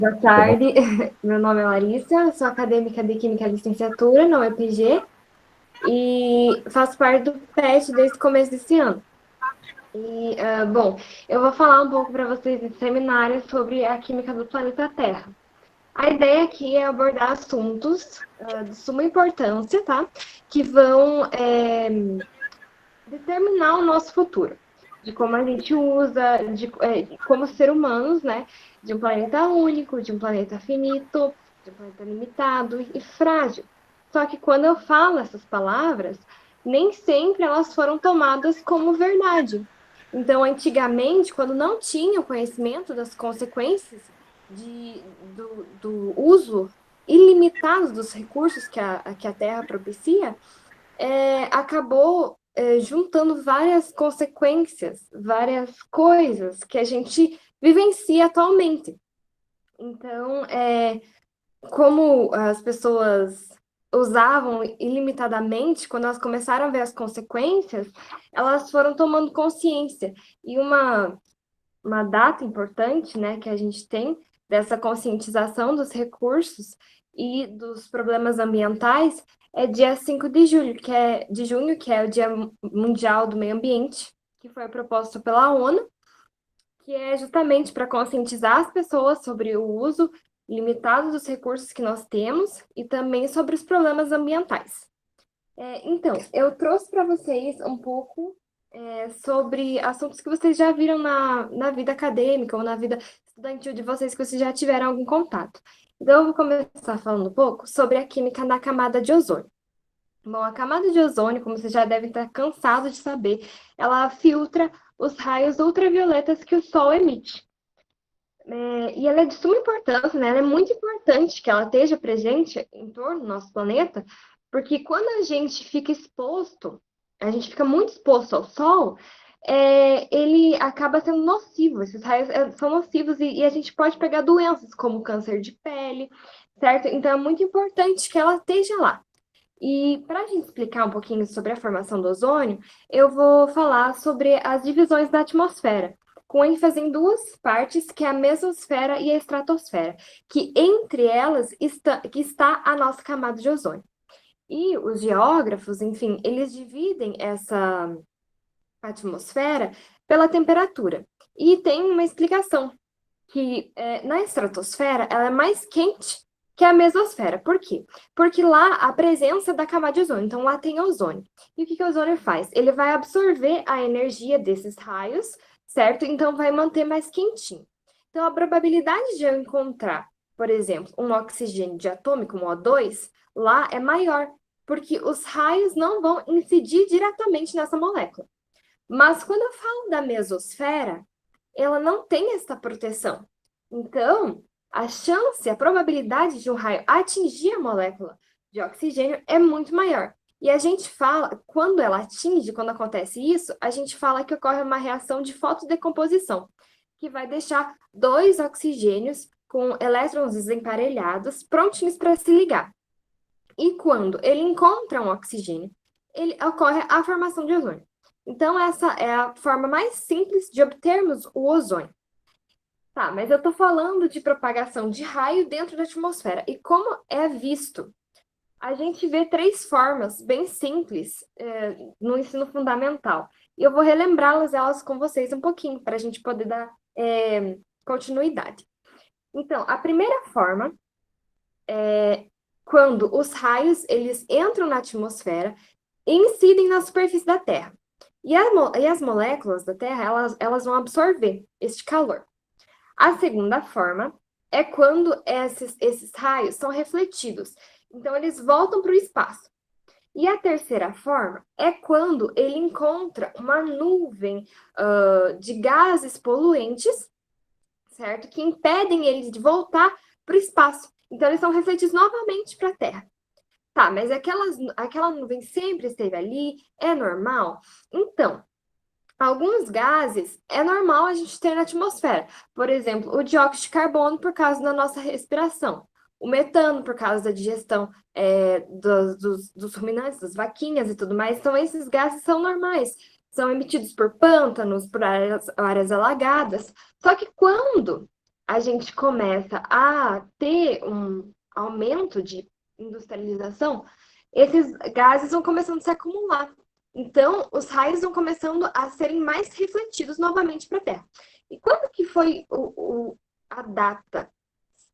Boa tarde, meu nome é Larissa, sou acadêmica de Química Licenciatura na UEPG e faço parte do PET desde o começo desse ano. Bom, eu vou falar um pouco para vocês nesse seminário sobre a química do planeta Terra. A ideia aqui é abordar assuntos de suma importância, tá? Que vão determinar o nosso futuro, de como a gente usa, de como ser humanos, né? De um planeta único, de um planeta finito, de um planeta limitado e frágil. Só que quando eu falo essas palavras, nem sempre elas foram tomadas como verdade. Então, antigamente, quando não tinha o conhecimento das consequências do uso ilimitado dos recursos que a Terra propicia, acabou juntando várias consequências, várias coisas que a gente vivencia atualmente. Então, como as pessoas usavam ilimitadamente, quando elas começaram a ver as consequências, elas foram tomando consciência. E uma data importante, né, que a gente tem dessa conscientização dos recursos e dos problemas ambientais é dia 5 de julho, de junho, que é o Dia Mundial do Meio Ambiente, que foi proposto pela ONU, que é justamente para conscientizar as pessoas sobre o uso limitado dos recursos que nós temos e também sobre os problemas ambientais. Então, eu trouxe para vocês um pouco sobre assuntos que vocês já viram na vida acadêmica ou na vida estudantil de vocês, que vocês já tiveram algum contato. Então, eu vou começar falando um pouco sobre a química na camada de ozônio. Bom, a camada de ozônio, como vocês já devem estar cansados de saber, ela filtra os raios ultravioletas que o Sol emite. E ela é de suma importância, né? Ela é muito importante que ela esteja presente em torno do nosso planeta, porque quando a gente fica exposto, a gente fica muito exposto ao Sol, ele acaba sendo nocivo. Esses raios são nocivos e a gente pode pegar doenças como câncer de pele, certo? Então é muito importante que ela esteja lá. E para a gente explicar um pouquinho sobre a formação do ozônio, eu vou falar sobre as divisões da atmosfera, com ênfase em duas partes, que é a mesosfera e a estratosfera, que entre elas está a nossa camada de ozônio. E os geógrafos, enfim, eles dividem essa atmosfera pela temperatura. E tem uma explicação que na estratosfera ela é mais quente que a mesosfera. Por quê? Porque lá a presença da camada de ozônio, então lá tem ozônio. E o que o ozônio faz? Ele vai absorver a energia desses raios, certo? Então vai manter mais quentinho. Então a probabilidade de eu encontrar, por exemplo, um oxigênio diatômico, um O2, lá é maior, porque os raios não vão incidir diretamente nessa molécula. Mas quando eu falo da mesosfera, ela não tem essa proteção. Então, a chance, a probabilidade de um raio atingir a molécula de oxigênio é muito maior. E a gente fala, quando ela atinge, quando acontece isso, a gente fala que ocorre uma reação de fotodecomposição, que vai deixar dois oxigênios com elétrons desemparelhados prontinhos para se ligar. E quando ele encontra um oxigênio, ele ocorre a formação de ozônio. Então, essa é a forma mais simples de obtermos o ozônio. Tá, mas eu estou falando de propagação de raio dentro da atmosfera. E como é visto? A gente vê três formas bem simples no ensino fundamental. E eu vou relembrá-las elas com vocês um pouquinho, para a gente poder dar continuidade. Então, a primeira forma é quando os raios eles entram na atmosfera e incidem na superfície da Terra. E as moléculas da Terra, elas vão absorver este calor. A segunda forma é quando esses raios são refletidos. Então, eles voltam para o espaço. E a terceira forma é quando ele encontra uma nuvem de gases poluentes, certo? Que impedem eles de voltar para o espaço. Então, eles são refletidos novamente para a Terra. Tá, mas aquela nuvem sempre esteve ali? É normal? Então, alguns gases é normal a gente ter na atmosfera. Por exemplo, o dióxido de carbono por causa da nossa respiração. O metano por causa da digestão dos ruminantes, das vaquinhas e tudo mais. Então, esses gases são normais. São emitidos por pântanos, por áreas alagadas. Só que quando a gente começa a ter um aumento de industrialização, esses gases vão começando a se acumular. Então, os raios vão começando a serem mais refletidos novamente para a Terra. E quando que foi a data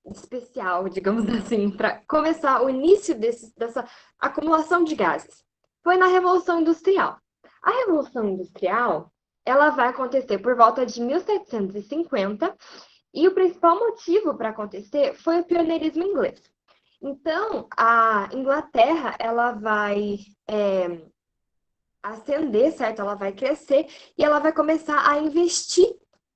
especial, digamos assim, para começar o início dessa acumulação de gases? Foi na Revolução Industrial. A Revolução Industrial, ela vai acontecer por volta de 1750 e o principal motivo para acontecer foi o pioneirismo inglês. Então, a Inglaterra, ela vai ascender, certo? Ela vai crescer e ela vai começar a investir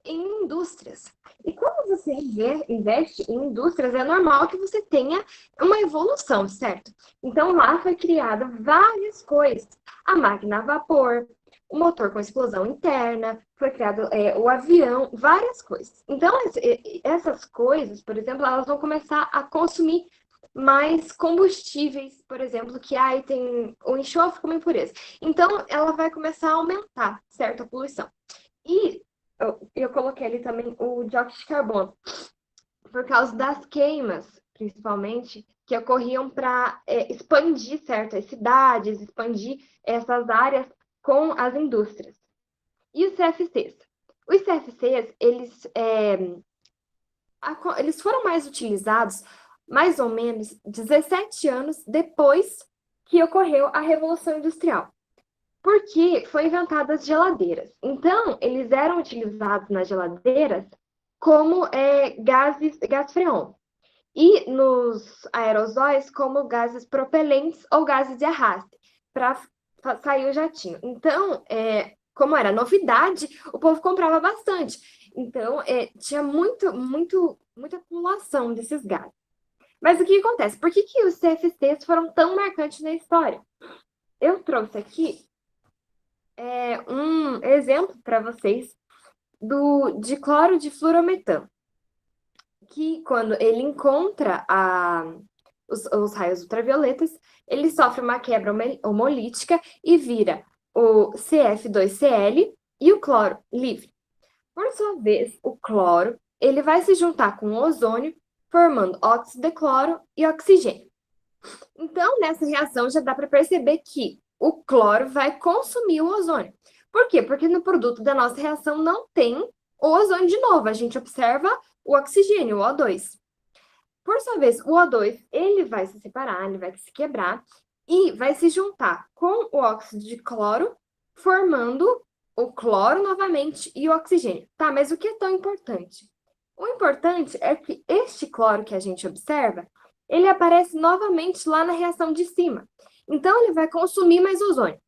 em indústrias. E quando você investe em indústrias, é normal que você tenha uma evolução, certo? Então, lá foi criada várias coisas. A máquina a vapor, o motor com explosão interna, foi criado o avião, várias coisas. Então, essas coisas, por exemplo, elas vão começar a consumir mais combustíveis, por exemplo, que aí tem o enxofre como impureza. Então, ela vai começar a aumentar, certo, a poluição. E eu coloquei ali também o dióxido de carbono, por causa das queimas, principalmente, que ocorriam para expandir, certo, as cidades, expandir essas áreas com as indústrias. E os CFCs? Os CFCs, eles foram mais utilizados mais ou menos 17 anos depois que ocorreu a Revolução Industrial. Porque foi inventadas as geladeiras. Então, eles eram utilizados nas geladeiras como gás freon. E nos aerosóis como gases propelentes ou gases de arraste, para sair o jatinho. Então, como era novidade, o povo comprava bastante. Então, tinha muita acumulação desses gases. Mas o que acontece? Por que os CFCs foram tão marcantes na história? Eu trouxe aqui um exemplo para vocês de cloro de fluorometano, que quando ele encontra os raios ultravioletas, ele sofre uma quebra homolítica e vira o CF2Cl e o cloro livre. Por sua vez, o cloro ele vai se juntar com o ozônio, formando óxido de cloro e oxigênio. Então, nessa reação já dá para perceber que o cloro vai consumir o ozônio. Por quê? Porque no produto da nossa reação não tem o ozônio de novo. A gente observa o oxigênio, o O2. Por sua vez, o O2 ele vai se separar, ele vai se quebrar e vai se juntar com o óxido de cloro, formando o cloro novamente e o oxigênio. Tá, mas o que é tão importante? O importante é que este cloro que a gente observa, ele aparece novamente lá na reação de cima. Então, ele vai consumir mais ozônio.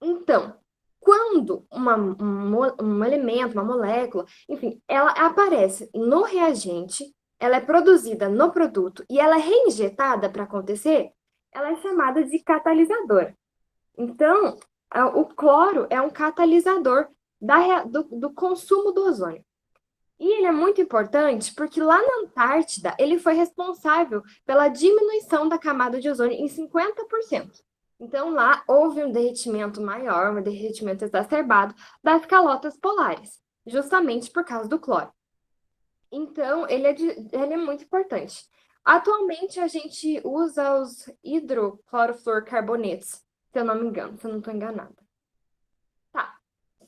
Então, quando um elemento, uma molécula, enfim, ela aparece no reagente, ela é produzida no produto e ela é reinjetada para acontecer, ela é chamada de catalisador. Então, o cloro é um catalisador do consumo do ozônio. E ele é muito importante porque lá na Antártida, ele foi responsável pela diminuição da camada de ozônio em 50%. Então, lá houve um derretimento maior, um derretimento exacerbado das calotas polares, justamente por causa do cloro. Então, ele é muito importante. Atualmente, a gente usa os hidroclorofluorcarbonetos, se eu não me engano, se eu não estou enganada.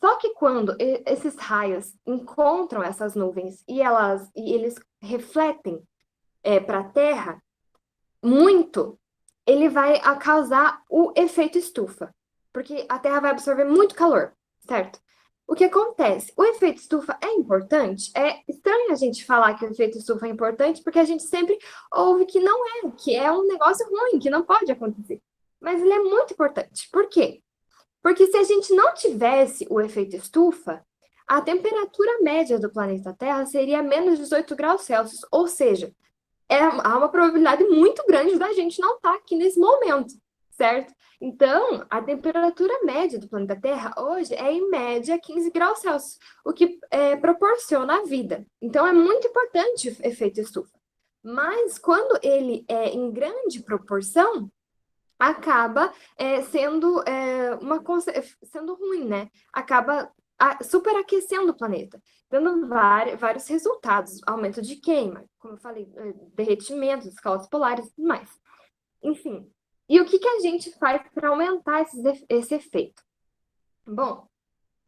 Só que quando esses raios encontram essas nuvens e eles refletem para a Terra muito, ele vai causar o efeito estufa, porque a Terra vai absorver muito calor, certo? O que acontece? O efeito estufa é importante? É estranho a gente falar que o efeito estufa é importante, porque a gente sempre ouve que não é, que é um negócio ruim, que não pode acontecer. Mas ele é muito importante. Por quê? Porque se a gente não tivesse o efeito estufa, a temperatura média do planeta Terra seria menos 18 graus Celsius, ou seja, há uma probabilidade muito grande da gente não estar aqui nesse momento, certo? Então, a temperatura média do planeta Terra hoje é, em média, 15 graus Celsius, o que proporciona a vida. Então, é muito importante o efeito estufa. Mas, quando ele é em grande proporção, acaba sendo ruim, né? Acaba superaquecendo o planeta, dando vários resultados, aumento de queima, como eu falei, derretimento, escalas polares e tudo mais. Enfim, e o que a gente faz para aumentar esse efeito? Bom,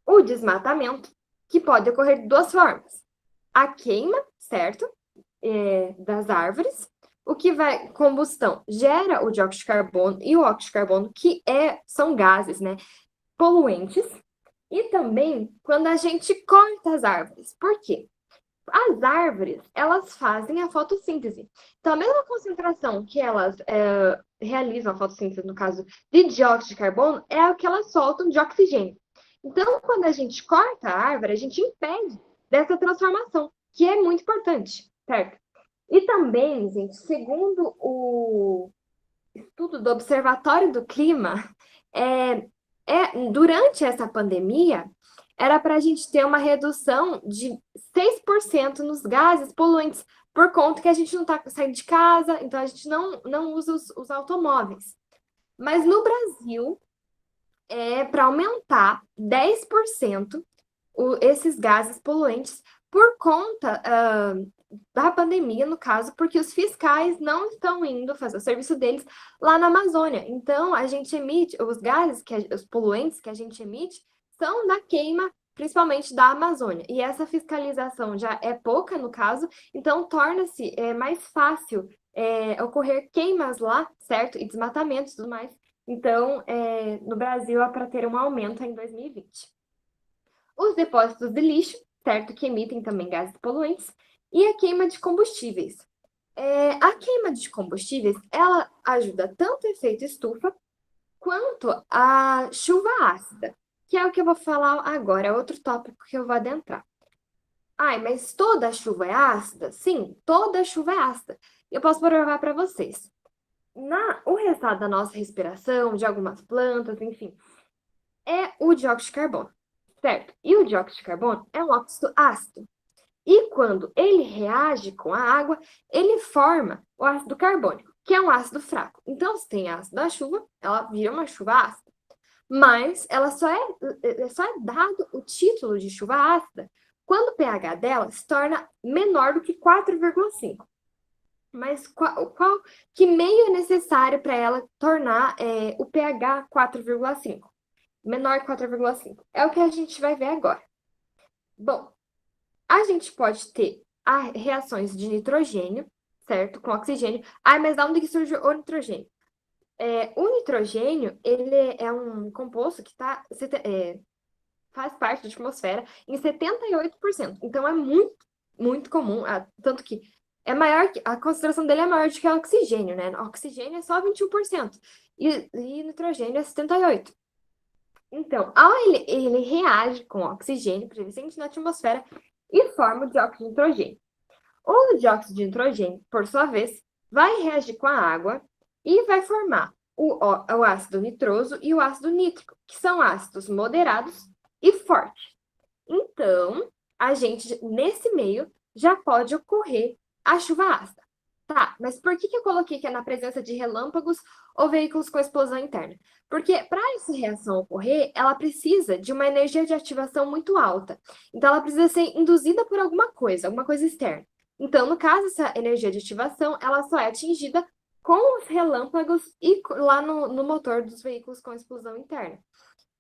o desmatamento, que pode ocorrer de duas formas. A queima, certo? Das árvores, o que vai, combustão, gera o dióxido de carbono e o óxido de carbono, que são gases, né, poluentes, e também quando a gente corta as árvores. Por quê? As árvores, elas fazem a fotossíntese. Então, a mesma concentração que elas realizam a fotossíntese, no caso de dióxido de carbono, é o que elas soltam de oxigênio. Então, quando a gente corta a árvore, a gente impede dessa transformação, que é muito importante, certo? E também, gente, segundo o estudo do Observatório do Clima, durante essa pandemia, era para a gente ter uma redução de 6% nos gases poluentes, por conta que a gente não está saindo de casa, então a gente não usa os automóveis. Mas no Brasil, é para aumentar 10% esses gases poluentes por conta da pandemia, no caso, porque os fiscais não estão indo fazer o serviço deles lá na Amazônia. Então, a gente emite, os gases, os poluentes que a gente emite, são da queima, principalmente da Amazônia. E essa fiscalização já é pouca, no caso, então torna-se mais fácil ocorrer queimas lá, certo? E desmatamentos e tudo mais. Então, no Brasil, é para ter um aumento em 2020. Os depósitos de lixo, certo? Que emitem também gases poluentes. E a queima de combustíveis. A queima de combustíveis, ela ajuda tanto o efeito estufa, quanto a chuva ácida, que é o que eu vou falar agora, é outro tópico que eu vou adentrar. Ai, mas toda chuva é ácida? Sim, toda chuva é ácida. Eu posso provar para vocês. O resultado da nossa respiração, de algumas plantas, enfim, é o dióxido de carbono, certo? E o dióxido de carbono é um óxido ácido. E quando ele reage com a água, ele forma o ácido carbônico, que é um ácido fraco. Então, se tem ácido da chuva, ela vira uma chuva ácida. Mas ela só é dado o título de chuva ácida quando o pH dela se torna menor do que 4,5. Mas que meio é necessário para ela tornar o pH 4,5? Menor que 4,5. É o que a gente vai ver agora. Bom, a gente pode ter reações de nitrogênio, certo? Com oxigênio. Mas de onde que surge o nitrogênio? O nitrogênio, ele é um composto que faz parte da atmosfera em 78%. Então, é muito, muito comum. Tanto que a concentração dele é maior do que o oxigênio, né? O oxigênio é só 21%. E nitrogênio é 78%. Então, ele reage com oxigênio presente na atmosfera e forma o dióxido de nitrogênio. O dióxido de nitrogênio, por sua vez, vai reagir com a água e vai formar o ácido nitroso e o ácido nítrico, que são ácidos moderados e fortes. Então, a gente, nesse meio, já pode ocorrer a chuva ácida. Tá, mas por que eu coloquei que é na presença de relâmpagos ou veículos com explosão interna? Porque para essa reação ocorrer, ela precisa de uma energia de ativação muito alta. Então, ela precisa ser induzida por alguma coisa externa. Então, no caso, essa energia de ativação, ela só é atingida com os relâmpagos e lá no motor dos veículos com explosão interna,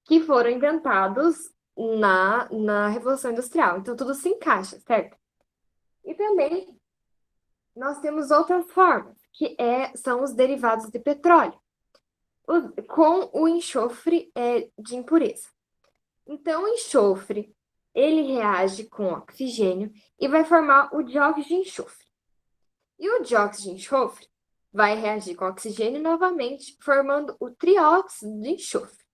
que foram inventados na Revolução Industrial. Então, tudo se encaixa, certo? E também nós temos outras formas, que são os derivados de petróleo, com o enxofre de impureza. Então, o enxofre, ele reage com oxigênio e vai formar o dióxido de enxofre. E o dióxido de enxofre vai reagir com oxigênio novamente, formando o trióxido de enxofre.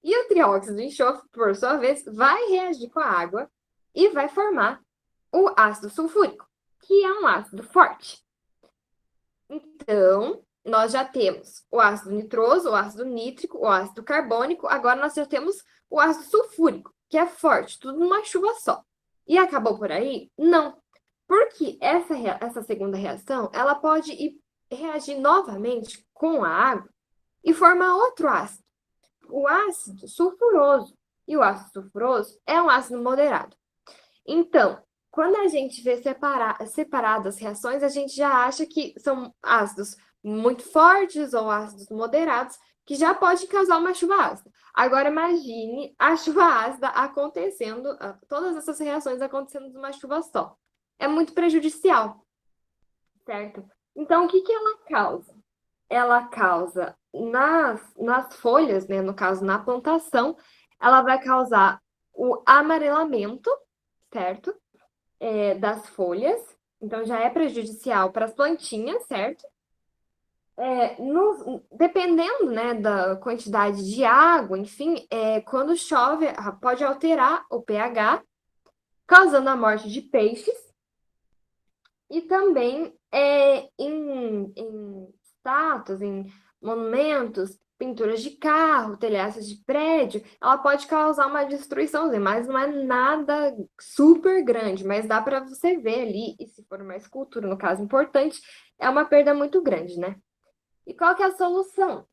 E o trióxido de enxofre, por sua vez, vai reagir com a água e vai formar o ácido sulfúrico, que é um ácido forte. Então, nós já temos o ácido nitroso, o ácido nítrico, o ácido carbônico, agora nós já temos o ácido sulfúrico, que é forte, tudo numa chuva só. E acabou por aí? Não. Porque essa segunda reação, ela pode reagir novamente com a água e formar outro ácido, o ácido sulfuroso. E o ácido sulfuroso é um ácido moderado. Então, quando a gente vê separadas as reações, a gente já acha que são ácidos muito fortes ou ácidos moderados, que já pode causar uma chuva ácida. Agora, imagine a chuva ácida acontecendo, todas essas reações acontecendo numa chuva só. É muito prejudicial, certo? Então, o que que ela causa? Ela causa nas folhas, né, no caso na plantação, ela vai causar o amarelamento, certo? Das folhas, então já é prejudicial para as plantinhas, certo? Dependendo, né, da quantidade de água, enfim, quando chove, pode alterar o pH, causando a morte de peixes, e também em estátuas, em monumentos, pinturas de carro, telhaços de prédio, ela pode causar uma destruição, mas não é nada super grande, mas dá para você ver ali, e se for uma escultura, no caso importante, é uma perda muito grande, né? E qual que é a solução?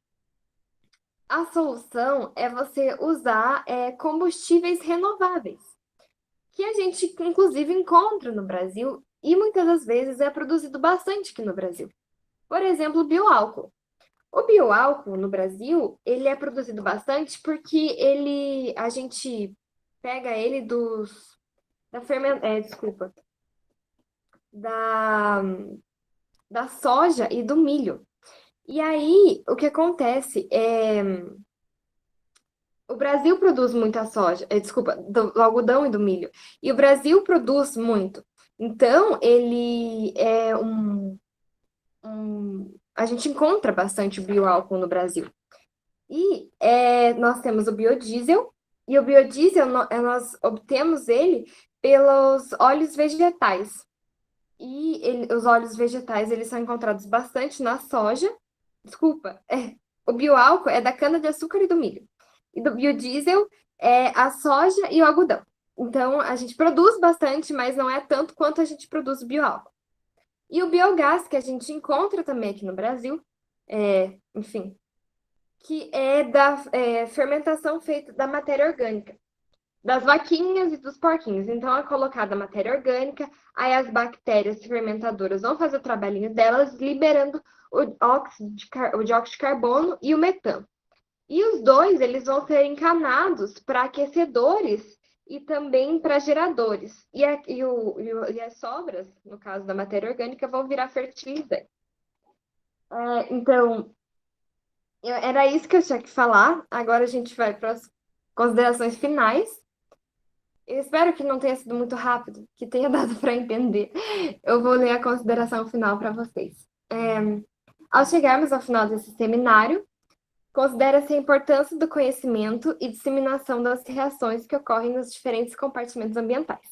A solução é você usar combustíveis renováveis, que a gente inclusive encontra no Brasil e muitas das vezes é produzido bastante aqui no Brasil. Por exemplo, o bioálcool. O bioálcool no Brasil, ele é produzido bastante porque a gente pega ele desculpa, da, da soja e do milho. E aí, o que acontece é, o Brasil produz muita soja, desculpa, do algodão e do milho. E o Brasil produz muito. Então, ele é a gente encontra bastante bioálcool no Brasil. E nós temos o biodiesel, e o biodiesel nós obtemos ele pelos óleos vegetais. E os óleos vegetais eles são encontrados bastante na soja. Desculpa, o bioálcool é da cana-de-açúcar e do milho. E do biodiesel é a soja e o algodão. Então, a gente produz bastante, mas não é tanto quanto a gente produz bioálcool. E o biogás, que a gente encontra também aqui no Brasil, enfim, que é da fermentação feita da matéria orgânica, das vaquinhas e dos porquinhos. Então, é colocada a matéria orgânica, aí as bactérias fermentadoras vão fazer o trabalhinho delas, liberando o dióxido de carbono e o metano. E os dois, eles vão ser encanados para aquecedores e também para geradores. E as sobras, no caso da matéria orgânica, vão virar fertilizante. Então, era isso que eu tinha que falar. Agora a gente vai para as considerações finais. Eu espero que não tenha sido muito rápido, que tenha dado para entender. Eu vou ler a consideração final para vocês. Ao chegarmos ao final desse seminário, considera-se a importância do conhecimento e disseminação das reações que ocorrem nos diferentes compartimentos ambientais.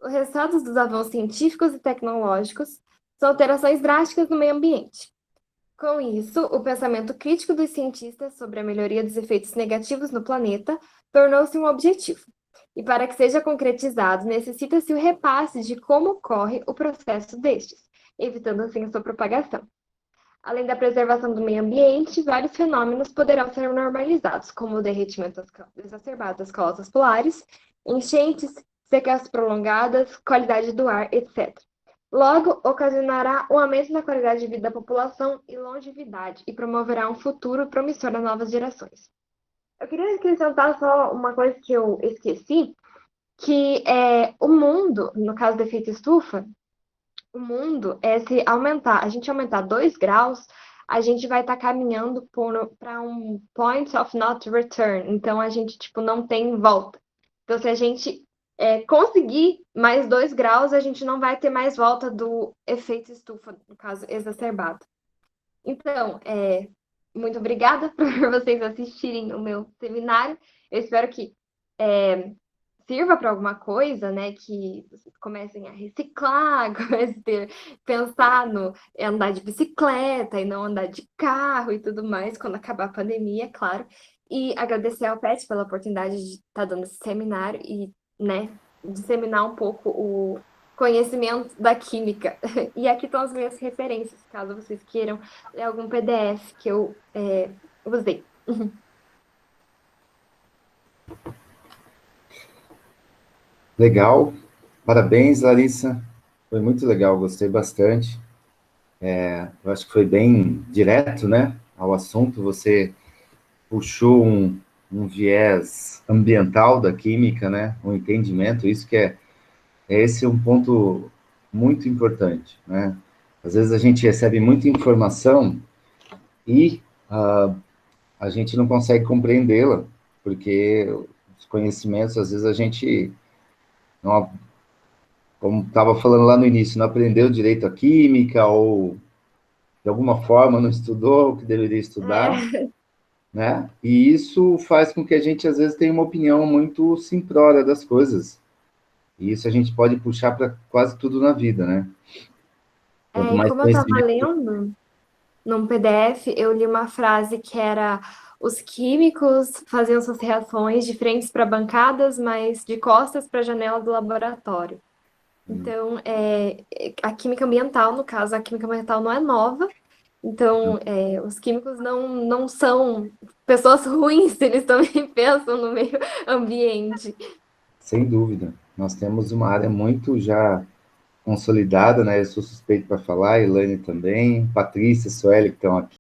Os resultados dos avanços científicos e tecnológicos são alterações drásticas no meio ambiente. Com isso, o pensamento crítico dos cientistas sobre a melhoria dos efeitos negativos no planeta tornou-se um objetivo. E para que seja concretizado, necessita-se o repasse de como ocorre o processo destes, evitando assim a sua propagação. Além da preservação do meio ambiente, vários fenômenos poderão ser normalizados, como o derretimento exacerbado das calotas polares, enchentes, secas prolongadas, qualidade do ar, etc. Logo, ocasionará um aumento na qualidade de vida da população e longevidade, e promoverá um futuro promissor às novas gerações. Eu queria acrescentar só uma coisa que eu esqueci, que é o mundo, no caso do efeito estufa, o mundo se aumentar, a gente aumentar 2 graus, a gente vai estar caminhando para um point of not return. Então a gente tipo não tem volta. Então se a gente conseguir mais 2 graus, a gente não vai ter mais volta do efeito estufa, no caso exacerbado. Então, muito obrigada por vocês assistirem o meu seminário. Eu espero que sirva para alguma coisa, né? Que vocês comecem a reciclar, comecem a pensar no andar de bicicleta e não andar de carro e tudo mais, quando acabar a pandemia, é claro. E agradecer ao PET pela oportunidade de estar dando esse seminário e, né, disseminar um pouco o conhecimento da química. E aqui estão as minhas referências, caso vocês queiram ler algum PDF que eu usei. Legal. Parabéns, Larissa. Foi muito legal, gostei bastante. Eu acho que foi bem direto, né, ao assunto. Você puxou um viés ambiental da química, né, um entendimento. Isso que esse é um ponto muito importante, né? Às vezes a gente recebe muita informação e a gente não consegue compreendê-la, porque os conhecimentos, às vezes a gente não, como estava falando lá no início, não aprendeu direito a química ou de alguma forma não estudou o que deveria estudar, É, né? E isso faz com que a gente às vezes tenha uma opinião muito simplória das coisas. E isso a gente pode puxar para quase tudo na vida, né? Quanto e mais como eu estava conhecimento, lendo num PDF, eu li uma frase que era: os químicos faziam suas reações de frentes para bancadas, mas de costas para a janela do laboratório. Então, a química ambiental, no caso, a química ambiental não é nova. Então, os químicos não são pessoas ruins, eles também pensam no meio ambiente. sem dúvida, nós temos uma área muito já consolidada, né? Eu sou suspeito para falar, Elaine também, Patrícia, Sueli, que estão aqui.